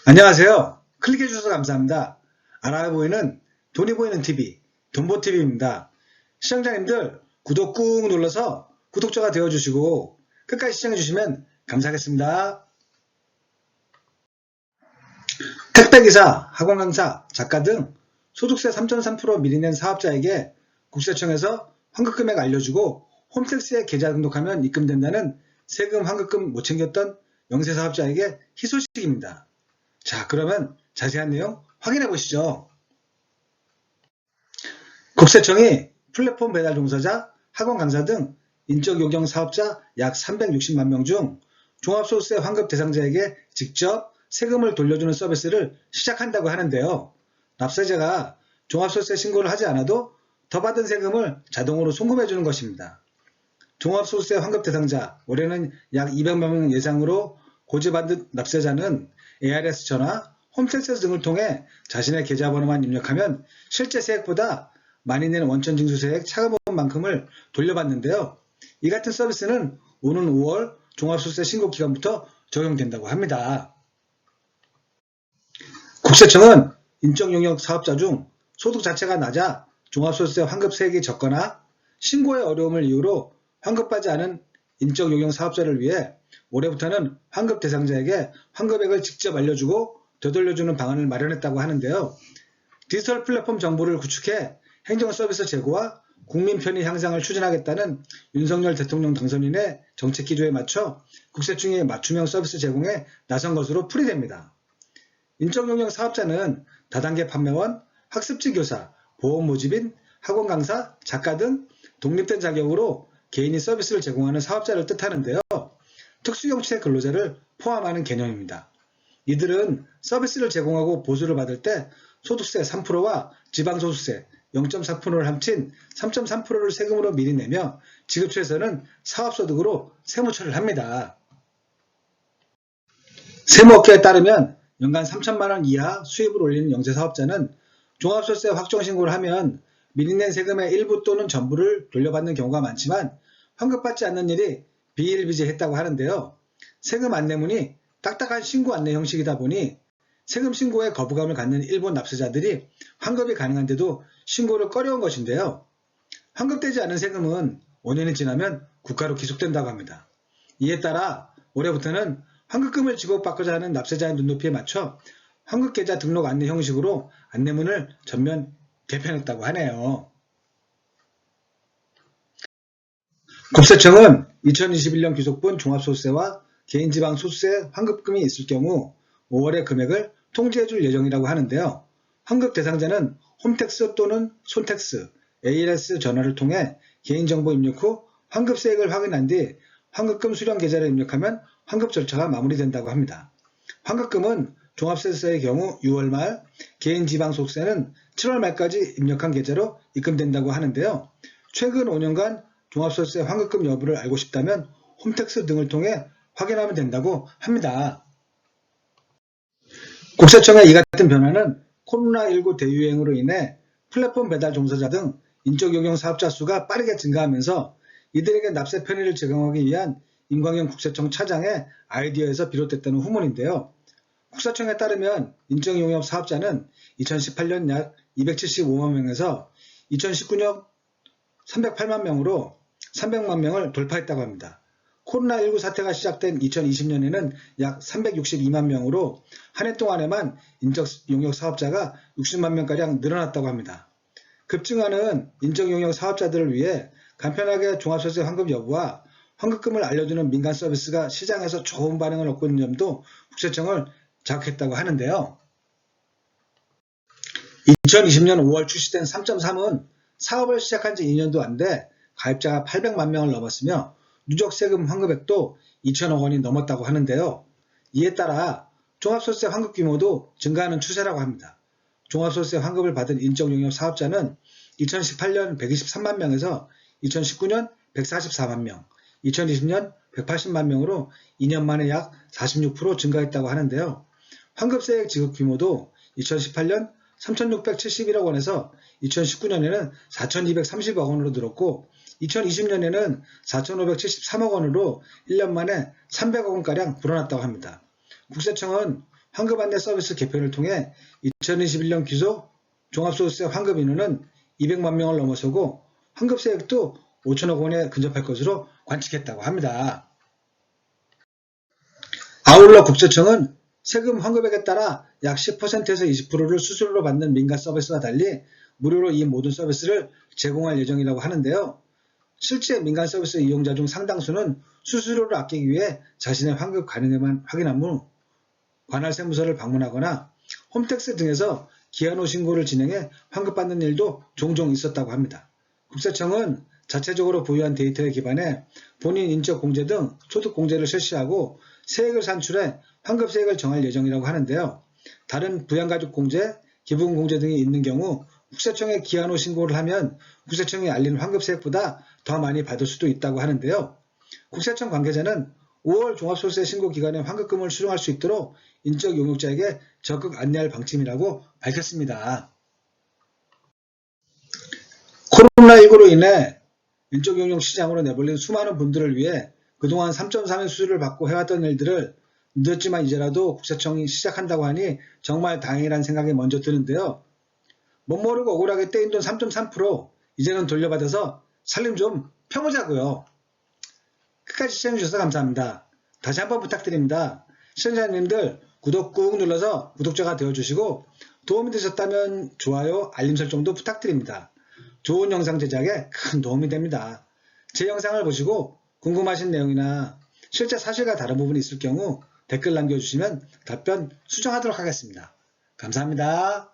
안녕하세요. 클릭해 주셔서 감사합니다. 알아 보이는 돈이 보이는 TV, 돈보TV입니다. 시청자님들 구독 꾹 눌러서 구독자가 되어주시고 끝까지 시청해 주시면 감사하겠습니다. 택배기사, 학원강사, 작가 등 소득세 3.3% 미리 낸 사업자에게 국세청에서 환급금액 알려주고 홈택스에 계좌 등록하면 입금된다는 세금 환급금 못 챙겼던 영세사업자에게 희소식입니다. 자, 그러면 자세한 내용 확인해 보시죠. 국세청이 플랫폼 배달 종사자, 학원 강사 등 인적 요경 사업자 약 360만 명 중 종합소득세 환급 대상자에게 직접 세금을 돌려주는 서비스를 시작한다고 하는데요. 납세자가 종합소득세 신고를 하지 않아도 더 받은 세금을 자동으로 송금해 주는 것입니다. 종합소득세 환급 대상자, 올해는 약 200만 명 예상으로 고지받은 납세자는 ARS 전화, 홈택스 등을 통해 자신의 계좌번호만 입력하면 실제 세액보다 많이 낸 원천징수세액 차감원만큼을 돌려받는데요. 이 같은 서비스는 오는 5월 종합소득세 신고 기간부터 적용된다고 합니다. 국세청은 인적용역 사업자 중 소득 자체가 낮아 종합소득세 환급세액이 적거나 신고의 어려움을 이유로 환급받지 않은 인적용역 사업자를 위해 올해부터는 환급 대상자에게 환급액을 직접 알려주고 되돌려주는 방안을 마련했다고 하는데요. 디지털 플랫폼 정보를 구축해 행정서비스 제고와 국민 편의 향상을 추진하겠다는 윤석열 대통령 당선인의 정책 기조에 맞춰 국세청이 맞춤형 서비스 제공에 나선 것으로 풀이됩니다. 인적용역 사업자는 다단계 판매원, 학습지 교사, 보험 모집인, 학원 강사, 작가 등 독립된 자격으로 개인이 서비스를 제공하는 사업자를 뜻하는데요. 특수경치의 근로자를 포함하는 개념입니다. 이들은 서비스를 제공하고 보수를 받을 때 소득세 3%와 지방소득세 0.4%를 합친 3.3%를 세금으로 미리 내며 지급처에서는 사업소득으로 세무처리를 합니다. 세무업계에 따르면 연간 3천만 원 이하 수입을 올리는 영세사업자는 종합소득세 확정신고를 하면 미리 낸 세금의 일부 또는 전부를 돌려받는 경우가 많지만 환급받지 않는 일이 비일비재했다고 하는데요. 세금 안내문이 딱딱한 신고 안내 형식이다 보니 세금 신고에 거부감을 갖는 일부 납세자들이 환급이 가능한데도 신고를 꺼려온 것인데요. 환급되지 않은 세금은 5년이 지나면 국가로 기속된다고 합니다. 이에 따라 올해부터는 환급금을 지급받고자 하는 납세자의 눈높이에 맞춰 환급계좌 등록 안내 형식으로 안내문을 전면 개편했다고 하네요. 국세청은 2021년 귀속분 종합소득세와 개인지방소득세 환급금이 있을 경우 5월의 금액을 통지해줄 예정이라고 하는데요. 환급 대상자는 홈택스 또는 손택스, ARS 전화를 통해 개인정보 입력 후 환급세액을 확인한 뒤 환급금 수령 계좌를 입력하면 환급 절차가 마무리된다고 합니다. 환급금은 종합세제의 경우 6월 말, 개인지방소득세는 7월 말까지 입력한 계좌로 입금된다고 하는데요. 최근 5년간 종합소득세 환급금 여부를 알고 싶다면 홈택스 등을 통해 확인하면 된다고 합니다. 국세청의 이 같은 변화는 코로나19 대유행으로 인해 플랫폼 배달 종사자 등 인적용역 사업자 수가 빠르게 증가하면서 이들에게 납세 편의를 제공하기 위한 임광영 국세청 차장의 아이디어에서 비롯됐다는 후문인데요. 국세청에 따르면 인적용역 사업자는 2018년 약 275만 명에서 2019년 308만 명으로 300만 명을 돌파했다고 합니다. 코로나19 사태가 시작된 2020년에는 약 362만 명으로 한 해 동안에만 인적용역 사업자가 60만 명가량 늘어났다고 합니다. 급증하는 인적용역 사업자들을 위해 간편하게 종합소득세 환급 여부와 환급금을 알려주는 민간 서비스가 시장에서 좋은 반응을 얻고 있는 점도 국세청을 자극했다고 하는데요. 2020년 5월 출시된 3.3은 사업을 시작한 지 2년도 안 돼 가입자가 800만 명을 넘었으며 누적 세금 환급액도 2천억 원이 넘었다고 하는데요. 이에 따라 종합소득세 환급 규모도 증가하는 추세라고 합니다. 종합소득세 환급을 받은 인적용역 사업자는 2018년 123만 명에서 2019년 144만 명, 2020년 180만 명으로 2년 만에 약 46% 증가했다고 하는데요. 환급세액 지급 규모도 2018년 3,671억 원에서 2019년에는 4,230억 원으로 늘었고 2020년에는 4,573억 원으로 1년 만에 300억 원가량 불어났다고 합니다. 국세청은 환급 안내 서비스 개편을 통해 2021년 기소 종합소득세 환급 인원은 200만 명을 넘어서고 환급세액도 5천억 원에 근접할 것으로 관측했다고 합니다. 아울러 국세청은 세금 환급액에 따라 약 10%에서 20%를 수수료로 받는 민간 서비스와 달리 무료로 이 모든 서비스를 제공할 예정이라고 하는데요. 실제 민간 서비스 이용자 중 상당수는 수수료를 아끼기 위해 자신의 환급 가능에만 확인한 후 관할 세무서를 방문하거나 홈택스 등에서 기한 후 신고를 진행해 환급받는 일도 종종 있었다고 합니다. 국세청은 자체적으로 보유한 데이터에 기반해 본인 인적 공제 등 소득 공제를 실시하고 세액을 산출해 환급세액을 정할 예정이라고 하는데요. 다른 부양가족 공제, 기부금 공제 등이 있는 경우 국세청에 기한 후 신고를 하면 국세청이 알린 환급세액보다 더 많이 받을 수도 있다고 하는데요. 국세청 관계자는 5월 종합소득세 신고 기간에 환급금을 수령할 수 있도록 인적 용역자에게 적극 안내할 방침이라고 밝혔습니다. 코로나19로 인해 인적 용역 시장으로 내몰린 수많은 분들을 위해 그동안 3.3의 수수료를 받고 해왔던 일들을 늦었지만 이제라도 국세청이 시작한다고 하니 정말 다행이라는 생각이 먼저 드는데요. 못 모르고 억울하게 떼인 돈 3.3% 이제는 돌려받아서 살림 좀 펴보자고요. 끝까지 시청해주셔서 감사합니다. 다시 한번 부탁드립니다. 시청자님들 구독 꾹 눌러서 구독자가 되어주시고 도움이 되셨다면 좋아요, 알림 설정도 부탁드립니다. 좋은 영상 제작에 큰 도움이 됩니다. 제 영상을 보시고 궁금하신 내용이나 실제 사실과 다른 부분이 있을 경우 댓글 남겨주시면 답변 수정하도록 하겠습니다. 감사합니다.